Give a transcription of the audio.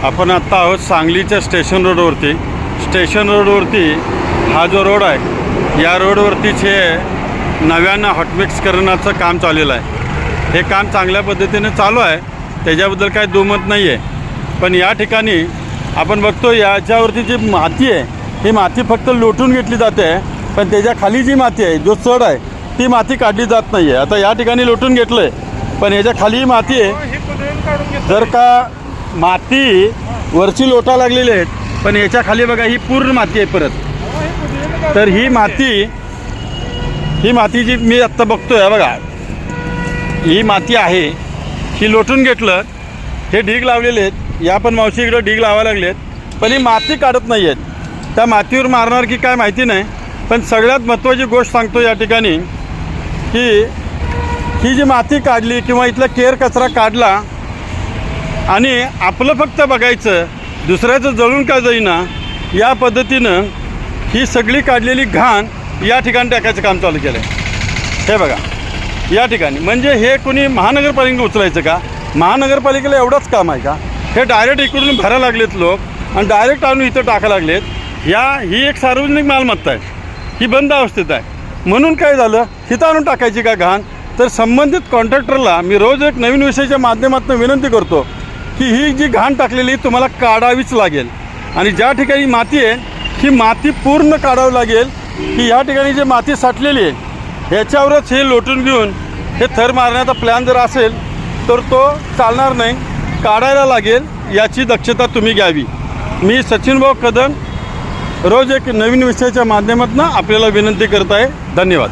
आपण आत्ता आहोत सांगलीच्या स्टेशन रोडवरती. स्टेशन रोडवरती हा जो रोड आहे, या रोडवरतीच हे नव्यानं हॉटमिक्स करण्याचं काम चाललेलं आहे. हे काम चांगल्या पद्धतीने चालू आहे, त्याच्याबद्दल काही दुमत नाही आहे. पण या ठिकाणी आपण बघतो याच्यावरती जी माती आहे, ही माती फक्त लोटून घेतली जाते, पण त्याच्या खाली जी माती आहे, जो चढ आहे, ती माती काढली जात नाही आहे. आता या ठिकाणी लोटून घेतलं आहे, पण याच्या खाली माती आहे. जर का माती वरची लोटा लागलेली आहेत, पण याच्या खाली बघा ही पूर्ण माती आहे परत. तर ही माती जी मी आत्ता बघतोय बघा, ही माती आहे, ही लोटून घेतलं. हे ढीग लावलेले आहेत, या पण मावशी इकडं ढीग लावायला लागलेत, पण ही माती काढत नाही आहेत. त्या मातीवर मारणार की काय माहिती नाही. पण सगळ्यात महत्त्वाची गोष्ट सांगतो या ठिकाणी, की ही जी माती काढली किंवा इथला केर कचरा काढला आणि आपलं फक्त बघायचं, दुसऱ्याचं जळून का जाईना, या पद्धतीनं ही सगळी काढलेली घाण या ठिकाणी टाकायचं काम चालू केलं आहे. हे बघा या ठिकाणी. म्हणजे हे कोणी महानगरपालिकेने उचलायचं का? महानगरपालिकेला एवढंच काम आहे का? हे डायरेक्ट इकडून भरायला लागलेत लोक आणि डायरेक्ट आणून इथं टाकायला लागलेत. ही एक सार्वजनिक मालमत्ता आहे, ही बंद अवस्थेत आहे. म्हणून काय झालं, इथं आणून टाकायची का घाण? तर संबंधित कॉन्ट्रॅक्टरला मी रोज एक नवीन विषयाच्या माध्यमातून विनंती करतो की ही जी घाण टाकलेली तुम्हाला काढावीच लागेल. आणि ज्या ठिकाणी माती आहे, ही माती पूर्ण काढावी लागेल. की या ठिकाणी जी माती साठलेली आहे, ह्याच्यावरच हे लोटून घेऊन हे थर मारण्याचा प्लॅन जर असेल तर तो चालणार नाही, काढायला लागेल. याची दक्षता तुम्ही घ्यावी. मी सचिनभाऊ कदम रोज एक नवीन विषयाच्या माध्यमातून आपल्याला विनंती करत आहे. धन्यवाद.